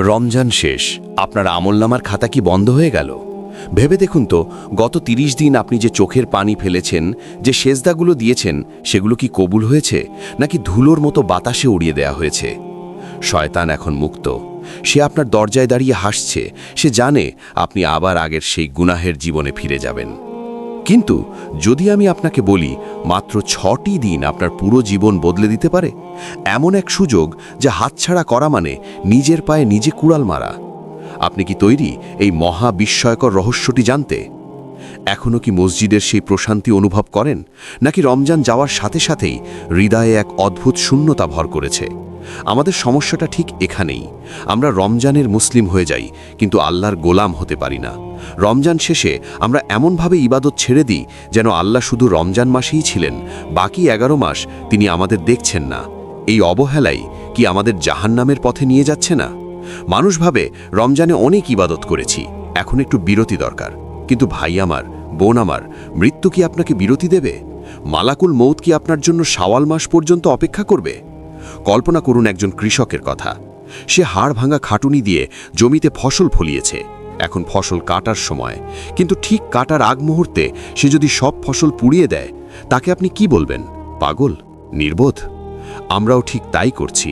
রমজান শেষ, আপনার আমলনামার খাতা কি বন্ধ হয়ে গেল? ভেবে দেখুন তো, গত ৩০ দিন আপনি যে চোখের পানি ফেলেছেন, যে সেজদাগুলো দিয়েছেন, সেগুলো কি কবুল হয়েছে, নাকি ধুলোর মতো বাতাসে উড়িয়ে দেয়া হয়েছে? শয়তান এখন মুক্ত। সে আপনার দরজায় দাঁড়িয়ে হাসছে। সে জানে আপনি আবার আগের সেই গুনাহের জীবনে ফিরে যাবেন। কিন্তু যদি আমি আপনাকে বলি, মাত্র ৬টি দিন আপনার পুরো জীবন বদলে দিতে পারে, এমন এক সুযোগ যা হাতছাড়া করা মানে নিজের পায়ে নিজে কুড়াল মারা। আপনি কি তৈরি এই মহা বিস্ময়কর রহস্যটি জানতে? এখনও কি মসজিদের সেই প্রশান্তি অনুভব করেন, নাকি রমজান যাওয়ার সাথে সাথেই হৃদয়ে এক অদ্ভুত শূন্যতা ভর করেছে? আমাদের সমস্যাটা ঠিক এখানেই। আমরা রমজানের মুসলিম হয়ে যাই, কিন্তু আল্লাহর গোলাম হতে পারি না। রমজান শেষে আমরা এমনভাবে ইবাদত ছেড়ে দিই যেন আল্লাহ শুধু রমজান মাসেই ছিলেন, বাকি ১১ মাস তিনি আমাদের দেখছেন না। এই অবহেলাই কি আমাদের জাহান্নামের পথে নিয়ে যাচ্ছে না? মানুষ ভাবে রমজানে অনেক ইবাদত করেছি, এখন একটু বিরতি দরকার। কিন্তু ভাই আমার, বোন আমার, মৃত্যু কি আপনাকে বিরতি দেবে? মালাকুল মৌত কি আপনার জন্য শাওয়াল মাস পর্যন্ত অপেক্ষা করবে? কল্পনা করুন একজন কৃষকের কথা। সে হাড় ভাঙা খাটুনি দিয়ে জমিতে ফসল ফলিয়েছে। এখন ফসল কাটার সময়, কিন্তু ঠিক কাটার আগ মুহূর্তে সে যদি সব ফসল পুড়িয়ে দেয়, তাকে আপনি কি বলবেন? পাগল? নির্বোধ? আমরাও ঠিক তাই করছি।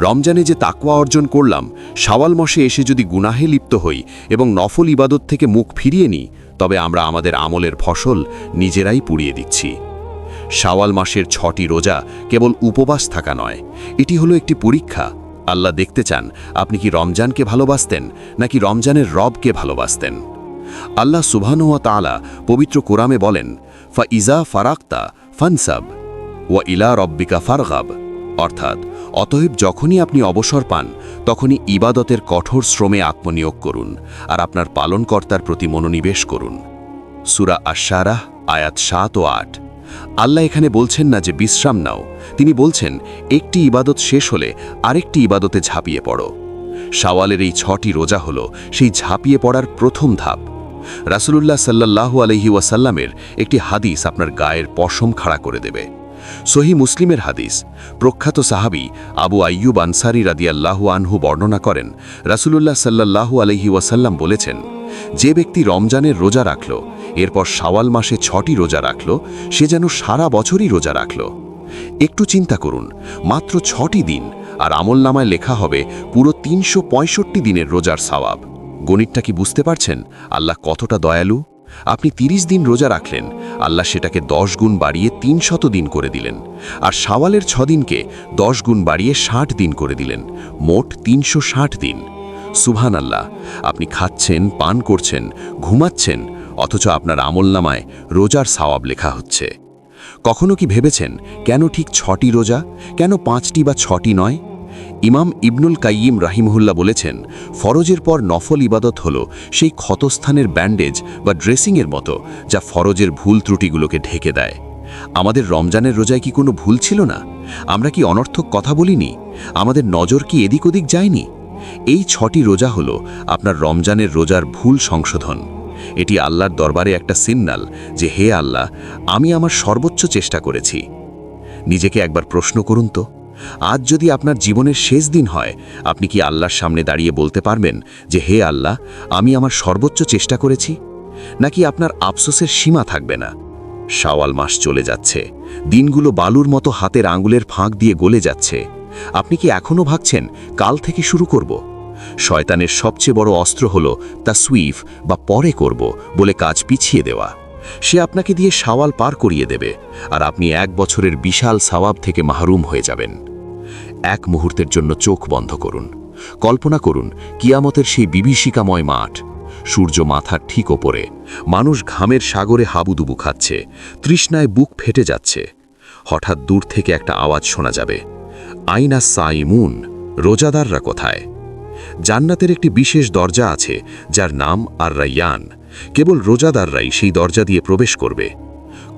রমজানে যে তাকওয়া অর্জন করলাম, শাওয়াল মাসে এসে যদি গুনাহে লিপ্ত হই এবং নফল ইবাদত থেকে মুখ ফিরিয়ে নিই, তবে আমরা আমাদের আমলের ফসল নিজেরাই পুড়িয়ে দিচ্ছি। শাওয়াল মাসের ৬টি রোজা কেবল উপবাস থাকা নয়, এটি হলো একটি পরীক্ষা। আল্লাহ দেখতে চান আপনি কি রমজানকে ভালোবাসতেন, নাকি রমজানের রবকে ভালোবাসতেন। আল্লাহ সুবহানাহু ওয়া তাআলা পবিত্র কোরআনে বলেন, ফা ইজা ফারাক্তা ফানসাব ওয়া ইলা রব্বিকা ফারগাব, অর্থাৎ অতএব যখনই আপনি অবসর পান, তখনই ইবাদতের কঠোর শ্রমে আত্মনিয়োগ করুন আর আপনার পালনকর্তার প্রতি মনোনিবেশ করুন। সূরা আশ-শারাহ আয়াত ৭ ও ৮। আল্লাহ এখানে বলছেন না যে বিশ্রাম নাও, তিনি বলছেন একটি ইবাদত শেষ হলে আরেকটি ইবাদতে ঝাঁপিয়ে পড়ো। শাওয়ালের এই ৬টি রোজা হলো সেই ঝাঁপিয়ে পড়ার প্রথম ধাপ। রাসূলুল্লাহ সাল্লাল্লাহু আলাইহি ওয়াসাল্লামের একটি হাদিস আপনার গায়ের পশম খাড়া করে দেবে। সহিহ মুসলিমের হাদিস। প্রখ্যাত সাহাবী আবু আইয়ুব আনসারী রাদিয়াল্লাহু আনহু বর্ণনা করেন, রাসূলুল্লাহ সাল্লাল্লাহু আলাইহি ওয়াসাল্লাম বলেছেন, যে ব্যক্তি রমজানের রোজা রাখল, এরপর শাওয়াল মাসে ৬টি রোজা রাখল, সে যেন সারা বছরই রোজা রাখল। একটু চিন্তা করুন, মাত্র ৬টি দিন, আর আমলনামায় লেখা হবে পুরো ৩৬৫ দিনের রোজার সওয়াব। গণিতটা কি বুঝতে পারছেন আল্লাহ কতটা দয়ালু? আপনি ৩০ দিন রোজা রাখলেন, আল্লাহ সেটাকে ১০ গুণ বাড়িয়ে ৩০০ দিন করে দিলেন। আর শাওয়ালের ৬ দিনকে ১০ গুণ বাড়িয়ে ৬০ দিন করে দিলেন, মোট ৩৬০ দিন। সুবহানাল্লাহ! আপনি খাচ্ছেন, পান করছেন, ঘুমাচ্ছেন, অথচ আপনার আমলনামায় রোজার সওয়াব লেখা হচ্ছে। কখনো কি ভেবেছেন কেন ঠিক ৬টি রোজা, কেন ৫টি বা ৬টি নয়? ইমাম ইবনুল কাইয়িম রাহিমাহুল্লাহ বলেছেন, ফরজের পর নফল ইবাদত হলো সেই ক্ষতস্থানের ব্যান্ডেজ বা ড্রেসিংয়ের মতো, যা ফরজের ভুল ত্রুটিগুলোকে ঢেকে দেয়। আমাদের রমজানের রোজায় কি কোনো ভুল ছিল না? আমরা কি অনর্থক কথা বলিনি? আমাদের নজর কি এদিক ওদিক যায়নি? এই ৬টি রোজা হলো আপনার রমজানের রোজার ভুল সংশোধন। এটি আল্লাহর দরবারে একটা সিগন্যাল যে, হে আল্লাহ, আমি আমার সর্বোচ্চ চেষ্টা করেছি। নিজেকে একবার প্রশ্ন করুন তো, আজ যদি আপনার জীবনের শেষ দিন হয়, আপনি কি আল্লাহর সামনে দাঁড়িয়ে বলতে পারবেন যে, হে আল্লাহ, আমি আমার সর্বোচ্চ চেষ্টা করেছি? নাকি আপনার আফসোসের সীমা থাকবে না? শাওয়াল মাস চলে যাচ্ছে, দিনগুলো বালুর মতো হাতের আঙুলের ফাঁক দিয়ে গলে যাচ্ছে। আপনি কি এখনও ভাবছেন কাল থেকে শুরু করব? শয়তানের সবচেয়ে বড় অস্ত্র হলো তাসউইফ বা পরে করব বলে কাজ পিছিয়ে দেওয়া। সে আপনাকে দিয়ে শাওয়াল পার করিয়ে দেবে, আর আপনি ১ বছরের বিশাল সওয়াব থেকে মাহরুম হয়ে যাবেন। এক মুহূর্তের জন্য চোখ বন্ধ করুন। কল্পনা করুন কিয়ামতের সেই বিভীষিকাময় মাঠ। সূর্য মাথার ঠিক ওপরে, মানুষ ঘামের সাগরে হাবুডুবু খাচ্ছে, তৃষ্ণায় বুক ফেটে যাচ্ছে। হঠাৎ দূর থেকে একটা আওয়াজ শোনা যাবে, আইনা সাইমুন, রোজাদাররা কোথায়? জান্নাতের একটি বিশেষ দরজা আছে যার নাম আর রাইয়ান। কেবল রোজাদাররাই সেই দরজা দিয়ে প্রবেশ করবে।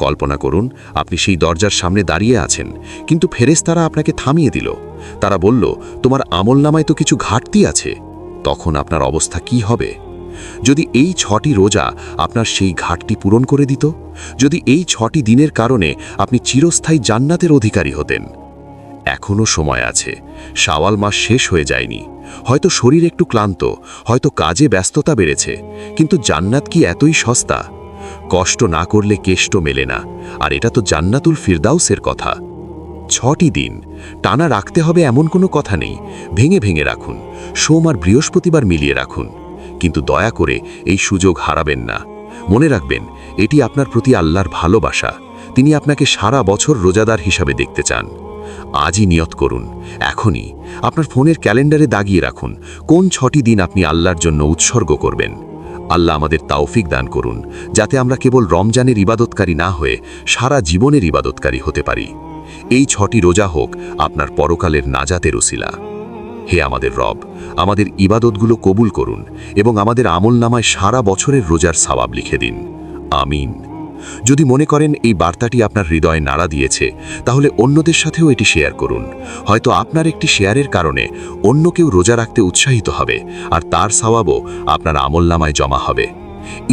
কল্পনা করুন আপনি সেই দরজার সামনে দাঁড়িয়ে আছেন, কিন্তু ফেরেশতারা আপনাকে থামিয়ে দিল। তারা বলল, তোমার আমলনামায় তো কিছু ঘাটতি আছে। তখন আপনার অবস্থা কি হবে? যদি এই ৬টি রোজা আপনার সেই ঘাটতি পূরণ করে দিত, যদি এই ৬টি দিনের কারণে আপনি চিরস্থায়ী জান্নাতের অধিকারী হতেন। এখনও সময় আছে, শাওয়াল মাস শেষ হয়ে যায়নি। হয়তো শরীর একটু ক্লান্ত, হয়তো কাজে ব্যস্ততা বেড়েছে, কিন্তু জান্নাত কি এতই সস্তা? কষ্ট না করলে কেষ্ট মেলে না, আর এটা তো জান্নাতুল ফিরদাউসের কথা। 6টি দিন টানা রাখতে হবে এমন কোনো কথা নেই, ভেঙে ভেঙে রাখুন, সোম আর বৃহস্পতিবার মিলিয়ে রাখুন, কিন্তু দয়া করে এই সুযোগ হারাবেন না। মনে রাখবেন, এটি আপনার প্রতি আল্লাহর ভালোবাসা, তিনি আপনাকে সারা বছর রোজাদার হিসাবে দেখতে চান। আজই নিয়ত করুন, এখনই আপনার ফোনের ক্যালেন্ডারে দাগিয়ে রাখুন কোন 6টি দিন আপনি আল্লাহর জন্য উৎসর্গ করবেন। আল্লাহ আমাদের তাওফিক দান করুন, যাতে আমরা কেবল রমজানের ইবাদতকারী না হয়ে সারা জীবনের ইবাদতকারী হতে পারি। এই 6টি রোজা হোক আপনার পরকালের নাজাতের উসিলা। হে আমাদের রব, আমাদের ইবাদতগুলো কবুল করুন এবং আমাদের আমলনামায় সারা বছরের রোজার সওয়াব লিখে দিন। আমিন। যদি মনে করেন এই বার্তাটি আপনার হৃদয়ে নাড়া দিয়েছে, তাহলে অন্যদের সাথেও এটি শেয়ার করুন। হয়তো আপনার একটি শেয়ারের কারণে অন্য কেউ রোজা রাখতে উৎসাহিত হবে, আর তার সওয়াবও আপনার আমলনামায় জমা হবে।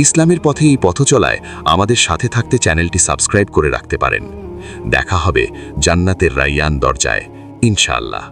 ইসলামের পথে এই পথচলায় আমাদের সাথে থাকতে চ্যানেলটি সাবস্ক্রাইব করে রাখতে পারেন। দেখা হবে জান্নাতের রাইয়ান দরজায়, ইনশাআল্লাহ।